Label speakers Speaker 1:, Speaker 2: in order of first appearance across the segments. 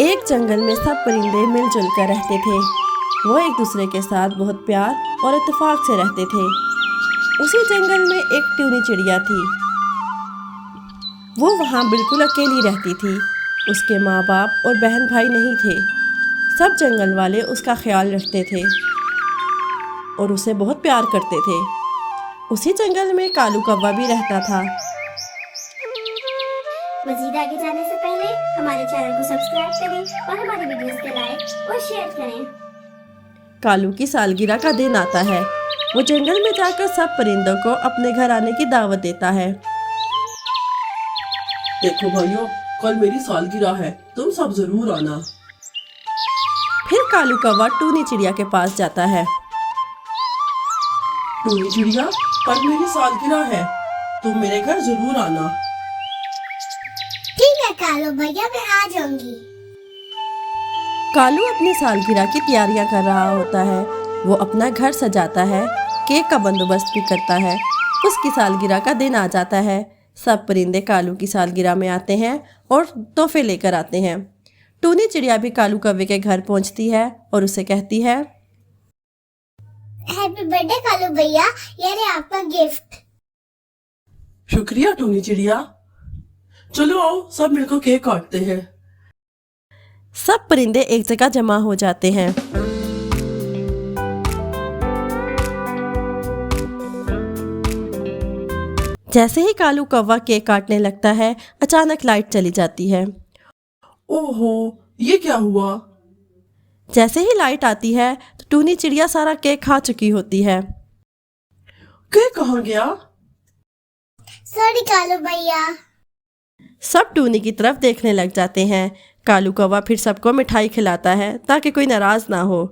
Speaker 1: एक जंगल में सब परिंदे मिलजुल कर रहते थे। वो एक दूसरे के साथ बहुत प्यार और इत्तेफाक से रहते थे। उसी जंगल में एक टूनी चिड़िया थी। वो वहाँ बिल्कुल अकेली रहती थी। उसके माँ बाप और बहन भाई नहीं थे। सब जंगल वाले उसका ख्याल रखते थे और उसे बहुत प्यार करते थे। उसी जंगल में कालू कौवा भी रहता था।
Speaker 2: मज़ीद आगे जाने से पहले हमारे चैनल को सब्सक्राइब करें और हमारे वीडियोस को लाइक और शेयर करें।
Speaker 1: कालू की सालगिरह का दिन आता है। वो जंगल में जाकर सब परिंदों को अपने घर आने की दावत देता है।
Speaker 3: देखो भाइयों, कल मेरी सालगिरह है, तुम सब जरूर आना।
Speaker 1: फिर कालू कौवा टूनी चिड़िया के पास जाता है।
Speaker 3: टूनी चिड़िया, कल मेरी सालगिरह है, तुम मेरे घर जरूर आना।
Speaker 2: ठीक है कालू भैया, मैं आ जाऊंगी।
Speaker 1: कालू अपनी सालगिरह की तैयारियां कर रहा होता है। वो अपना घर सजाता है, केक का बंदोबस्त भी करता है। उसकी सालगिरह का दिन आ जाता है। सब परिंदे कालू की सालगिरह में आते हैं और तोहफे लेकर आते हैं। टूनी चिड़िया भी कालू कौवे के घर पहुंचती है और उसे कहती है,
Speaker 2: हैप्पी बर्थडे कालू भैया, ये रहे आपका गिफ्ट।
Speaker 3: शुक्रिया टूनी चिड़िया। चलो आओ, सब मिलकर केक काटते हैं।
Speaker 1: सब परिंदे एक जगह जमा हो जाते हैं। जैसे ही कालू कौवा केक काटने लगता है, अचानक लाइट चली जाती है।
Speaker 3: ओहो, ये क्या हुआ?
Speaker 1: जैसे ही लाइट आती है तो टूनी चिड़िया सारा केक खा चुकी होती है।
Speaker 3: केक कहाँ गया?
Speaker 2: सॉरी कालू भैया।
Speaker 1: सब टूनी की तरफ देखने लग जाते हैं। कालू कौवा फिर सबको मिठाई खिलाता है ताकि कोई नाराज ना हो।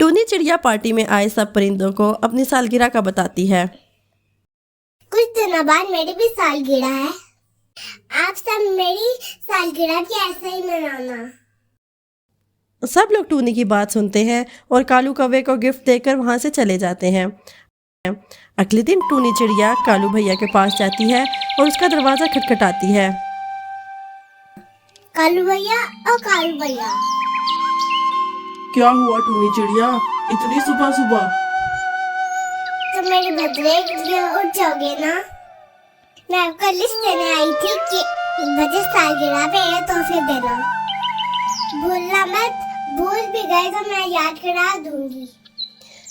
Speaker 1: टूनी चिड़िया पार्टी में आए सब परिंदों को अपनी सालगिरह का बताती है।
Speaker 2: कुछ दिनों बाद मेरी भी सालगिरह है, आप सब मेरी सालगिरह की ऐसे ही मनाना।
Speaker 1: सब लोग टूनी की बात सुनते हैं और कालू कौवे को गिफ्ट देकर वहां से चले जाते हैं। अगले दिन टूनी चिड़िया कालू भैया के पास जाती है और उसका दरवाजा खटखटाती है।
Speaker 2: कालू भैया और कालू भैया।
Speaker 3: क्या हुआ टूनी चिड़िया, इतनी सुबह सुबह?
Speaker 2: तो मेरे बर्थडे के लिए उठ जाओगे ना? मैं आपको लिस्ट देने आई थी कि मुझे सालगिरह पे ये तोहफे देना। भूलना मत, भूल भी गए तो मैं याद करा दूंगी।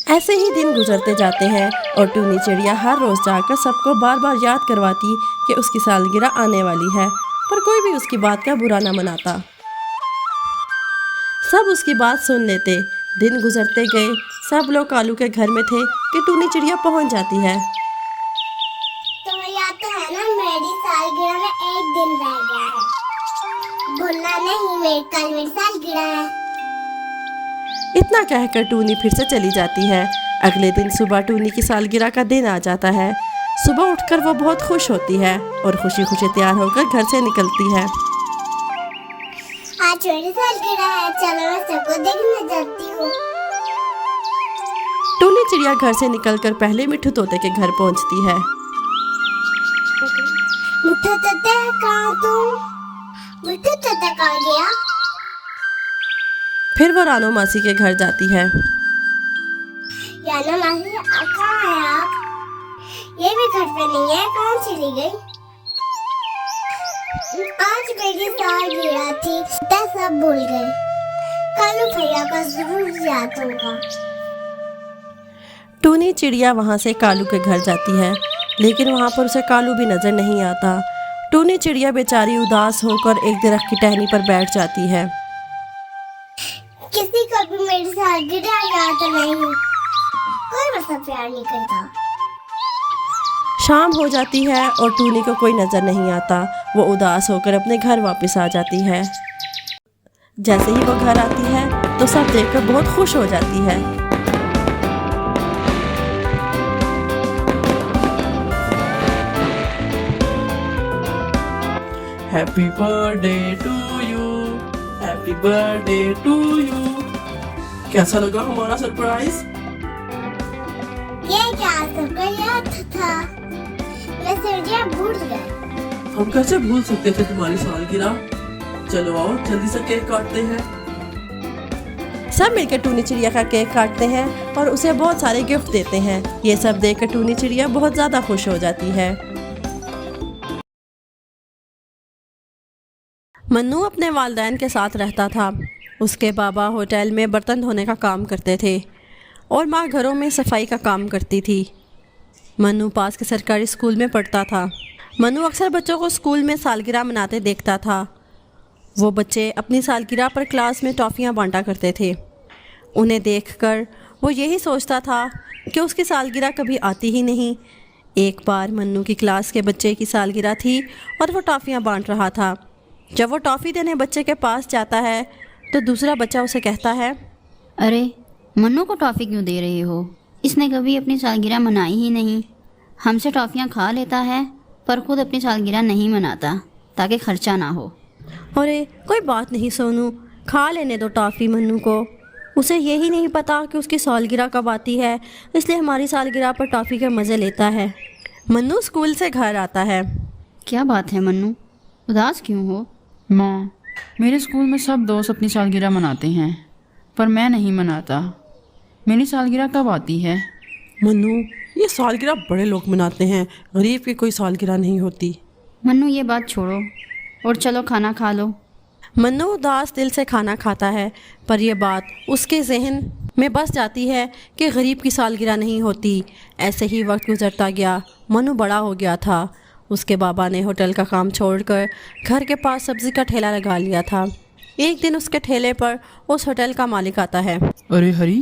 Speaker 1: ऐसे ही दिन गुजरते जाते हैं और टूनी चिड़िया हर रोज जाकर सबको बार बार याद करवाती कि उसकी सालगिरह आने वाली है, पर कोई भी उसकी बात का बुरा न मनाता। सब उसकी बात सुन लेते। दिन गुजरते गए, सब लोग कालू के घर में थे कि टूनी चिड़िया पहुंच जाती है।
Speaker 2: तुम्हें याद तो है ना, मेरी सालगिरह में एक दिन रह गया है। भूलना नहीं, कल मेरी सालगिरह है।
Speaker 1: इतना कहकर टूनी फिर से चली जाती है। अगले दिन सुबह टूनी की सालगिरह का दिन आ जाता है। सुबह उठकर वो बहुत खुश होती है और खुशी खुशी तैयार होकर घर से निकलती है।
Speaker 2: आज मेरी सालगिरह है, चलो मैं सबको देखने जाती हूँ।
Speaker 1: टूनी चिड़िया घर से निकलकर पहले मिट्ठू तोते के घर पहुंचती है।
Speaker 2: मिट्ठू तोते कहाँ तुम? मिट्ठू तोते कहाँ गया?
Speaker 1: फिर वो रानो मासी के घर जाती है।
Speaker 2: यानो मासी, कहाँ है आप? ये भी घर पे नहीं है, कहाँ चली गई? आज मेरी सालगिरह थी, सब भूल गए। कालू भैया का जरूर याद होगा।
Speaker 1: टूनी चिड़िया वहां से कालू के घर जाती है, लेकिन वहां पर उसे कालू भी नजर नहीं आता। टूनी चिड़िया बेचारी उदास होकर एक दरख्त की टहनी पर बैठ जाती है।
Speaker 2: किसी को भी मेरी सालगिरह याद नहीं, कोई मुझसे प्यार नहीं करता।
Speaker 1: शाम हो जाती है और टूनी को कोई नजर नहीं आता। वो उदास होकर अपने घर वापस आ जाती है। जैसे ही वो घर आती है तो सब देखकर बहुत खुश हो जाती है।
Speaker 3: Happy birthday to you, happy birthday to you. कैसा लगा हमारा सरप्राइज?
Speaker 2: ये क्या सबको याद था? मैं समझिए भूल गए।
Speaker 3: हम कैसे भूल सकते थे तुम्हारी सालगिरह? चलो आओ जल्दी से केक काटते हैं।
Speaker 1: सब मिलकर टूनी चिड़िया का केक काटते हैं और उसे बहुत सारे गिफ्ट देते हैं। ये सब देखकर टूनी चिड़िया बहुत ज़्यादा खुश हो जाती है। मन्नू अपने वालिदैन के साथ रहता था। उसके बाबा होटल में बर्तन धोने का काम करते थे और माँ घरों में सफाई का काम करती थी। मन्नू पास के सरकारी स्कूल में पढ़ता था। मन्नू अक्सर बच्चों को स्कूल में सालगिरह मनाते देखता था। वो बच्चे अपनी सालगिरह पर क्लास में टॉफ़ियाँ बांटा करते थे। उन्हें देखकर वो यही सोचता था कि उसकी सालगिरह कभी आती ही नहीं। एक बार मन्नू की क्लास के बच्चे की सालगिरह थी और वो टॉफ़ियाँ बांट रहा था। जब वो टॉफ़ी देने बच्चे के पास जाता है तो दूसरा बच्चा उसे कहता है,
Speaker 4: अरे मन्नू को टॉफ़ी क्यों दे रहे हो? इसने कभी अपनी सालगिरह मनाई ही नहीं। हमसे टॉफ़ियाँ खा लेता है पर खुद अपनी सालगिरह नहीं मनाता ताकि खर्चा ना हो।
Speaker 1: अरे कोई बात नहीं सोनू, खा लेने दो टॉफ़ी मन्नू को। उसे यही नहीं पता कि उसकी सालगिरह कब आती है, इसलिए हमारी सालगिरह पर टॉफ़ी के मज़े लेता है। मन्नू स्कूल से घर आता है।
Speaker 4: क्या बात है मन्नू, उदास क्यों हो?
Speaker 5: माँ, मेरे स्कूल में सब दोस्त अपनी सालगिरह मनाते हैं पर मैं नहीं मनाता। मेरी सालगिरह कब आती है?
Speaker 3: मन्नू, ये सालगिरह बड़े लोग मनाते हैं, गरीब की कोई सालगिरह नहीं होती।
Speaker 4: मन्नू ये बात छोड़ो और चलो खाना खा लो।
Speaker 1: मन्नू उदास दिल से खाना खाता है पर यह बात उसके जहन में बस जाती है कि गरीब की सालगिरह नहीं होती। ऐसे ही वक्त गुजरता गया। मन्नू बड़ा हो गया था। उसके बाबा ने होटल का काम छोड़कर घर के पास सब्ज़ी का ठेला लगा लिया था। एक दिन उसके ठेले पर उस होटल का मालिक आता है।
Speaker 5: अरे हरी,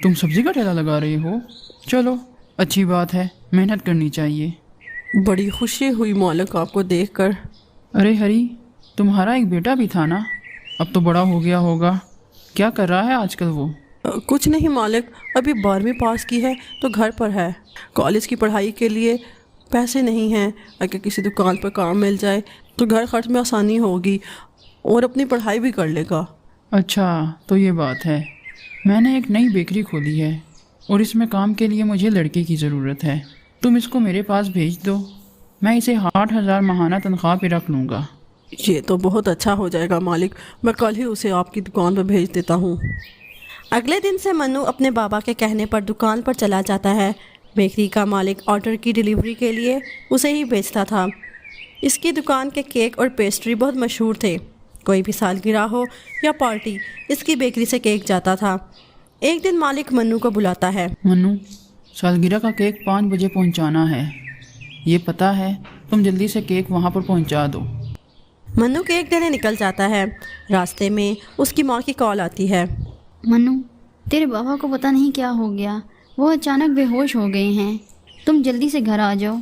Speaker 5: तुम सब्जी का ठेला लगा रही हो? चलो अच्छी बात है, मेहनत करनी चाहिए।
Speaker 3: बड़ी खुशी हुई मालिक आपको देखकर।
Speaker 5: अरे हरी, तुम्हारा एक बेटा भी था ना? अब तो बड़ा हो गया होगा। क्या कर रहा है आजकल वो?
Speaker 3: कुछ नहीं मालिक, अभी 12वीं पास की है तो घर पर है। कॉलेज की पढ़ाई के लिए पैसे नहीं हैं। अगर किसी दुकान पर काम मिल जाए तो घर खर्च में आसानी होगी और अपनी पढ़ाई भी कर लेगा।
Speaker 5: अच्छा तो ये बात है। मैंने एक नई बेकरी खोली है और इसमें काम के लिए मुझे लड़के की ज़रूरत है। तुम इसको मेरे पास भेज दो, मैं इसे 8,000 माहाना तनख्वाह पे रख लूँगा।
Speaker 3: ये तो बहुत अच्छा हो जाएगा मालिक, मैं कल ही उसे आपकी दुकान पर भेज देता हूँ।
Speaker 1: अगले दिन से मन्नू अपने बाबा के कहने पर दुकान पर चला जाता है। बेकरी का मालिक ऑर्डर की डिलीवरी के लिए उसे ही भेजता था। इसकी दुकान के केक और पेस्ट्री बहुत मशहूर थे। कोई भी सालगिरह हो या पार्टी, इसकी बेकरी से केक जाता था। एक दिन मालिक मन्नू को बुलाता है।
Speaker 5: मन्नू, सालगिरह का केक 5 बजे पहुंचाना है। ये पता है, तुम जल्दी से केक वहां पर पहुंचा दो।
Speaker 1: मन्नू केक देने निकल जाता है। रास्ते में उसकी माँ की कॉल आती है।
Speaker 4: मन्नू, तेरे बाबा को पता नहीं क्या हो गया, वो अचानक बेहोश हो गए हैं। तुम जल्दी से घर आ जाओ।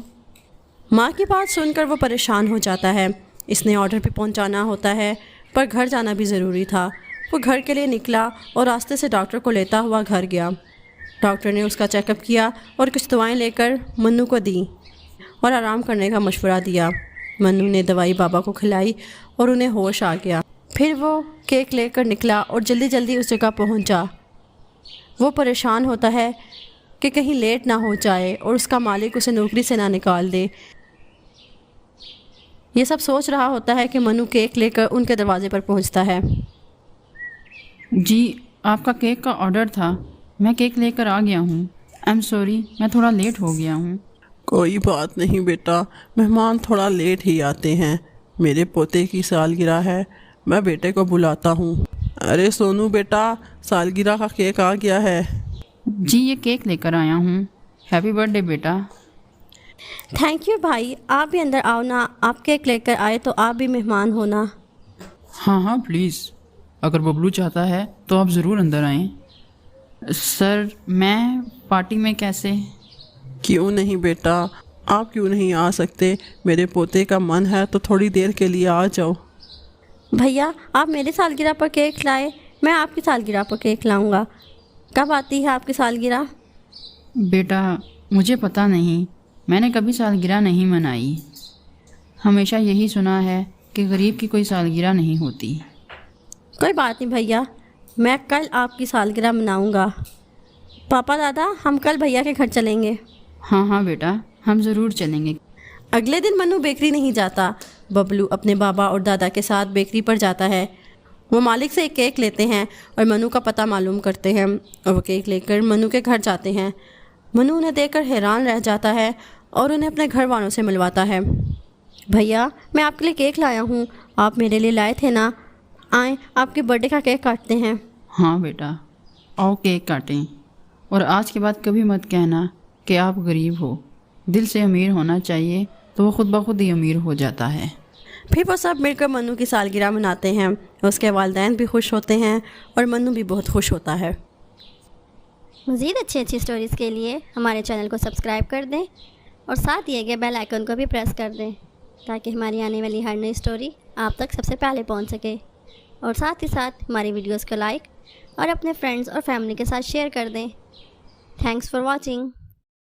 Speaker 1: माँ की बात सुनकर वो परेशान हो जाता है। इसने ऑर्डर भी पहुंचाना होता है पर घर जाना भी ज़रूरी था। वो घर के लिए निकला और रास्ते से डॉक्टर को लेता हुआ घर गया। डॉक्टर ने उसका चेकअप किया और कुछ दवाएं लेकर मन्नू को दी और आराम करने का मशवरा दिया। मन्नू ने दवाई बाबा को खिलाई और उन्हें होश आ गया। फिर वो केक लेकर निकला और जल्दी जल्दी उस जगह पहुंचा। वो परेशान होता है कि कहीं लेट ना हो जाए और उसका मालिक उसे नौकरी से ना निकाल दे। ये सब सोच रहा होता है कि मन्नू केक लेकर उनके दरवाजे पर पहुंचता है।
Speaker 5: जी, आपका केक का ऑर्डर था, मैं केक लेकर आ गया हूँ। आई एम सॉरी, मैं थोड़ा लेट हो गया हूँ।
Speaker 3: कोई बात नहीं बेटा, मेहमान थोड़ा लेट ही आते हैं। मेरे पोते की सालगिरह है, मैं बेटे को बुलाता हूँ। अरे सोनू बेटा, सालगिरह का केक आ गया है।
Speaker 5: जी, ये केक लेकर आया हूँ। हैप्पी बर्थडे बेटा।
Speaker 1: थैंक यू भाई, आप भी अंदर आओ ना। आप केक लेकर आए तो आप भी मेहमान हो ना।
Speaker 5: हाँ हाँ प्लीज़, अगर बबलू चाहता है तो आप ज़रूर अंदर आएं। सर, मैं पार्टी में कैसे?
Speaker 3: क्यों नहीं बेटा, आप क्यों नहीं आ सकते? मेरे पोते का मन है तो थोड़ी देर के लिए आ जाओ।
Speaker 1: भैया, आप मेरी सालगिरह पर केक लाए, मैं आपकी सालगिरह पर केक लाऊंगा। कब आती है आपकी सालगिरह?
Speaker 5: बेटा, मुझे पता नहीं, मैंने कभी सालगिरह नहीं मनाई। हमेशा यही सुना है कि गरीब की कोई सालगिरह नहीं होती।
Speaker 1: कोई बात नहीं भैया, मैं कल आपकी सालगिरह मनाऊंगा। पापा दादा, हम कल भैया के घर चलेंगे।
Speaker 5: हाँ हाँ बेटा, हम ज़रूर चलेंगे।
Speaker 1: अगले दिन मन्नू बेकरी नहीं जाता। बबलू अपने बाबा और दादा के साथ बेकरी पर जाता है। वो मालिक से एक केक लेते हैं और मनु का पता मालूम करते हैं और वो केक लेकर मनु के घर जाते हैं। मनु उन्हें देखकर हैरान रह जाता है और उन्हें अपने घर वालों से मिलवाता है। भैया, मैं आपके लिए केक लाया हूँ, आप मेरे लिए लाए थे ना? आएँ, आपके बर्थडे का केक काटते हैं।
Speaker 5: हाँ बेटा, आओ केक काटें। और आज के बाद कभी मत कहना कि आप गरीब हो। दिल से अमीर होना चाहिए तो वो खुद ब खुद ही अमीर हो जाता है।
Speaker 1: फिर वो सब मिलकर मनु की सालगिरह मनाते हैं। उसके वालिदैन भी खुश होते हैं और मनु भी बहुत खुश होता है।
Speaker 6: मज़ीद अच्छी स्टोरीज़ के लिए हमारे चैनल को सब्सक्राइब कर दें और साथ दिए गए बेल आइकन को भी प्रेस कर दें ताकि हमारी आने वाली हर नई स्टोरी आप तक सबसे पहले पहुंच सके। और साथ ही साथ हमारी वीडियोस को लाइक और अपने फ्रेंड्स और फैमिली के साथ शेयर कर दें। Thanks for watching.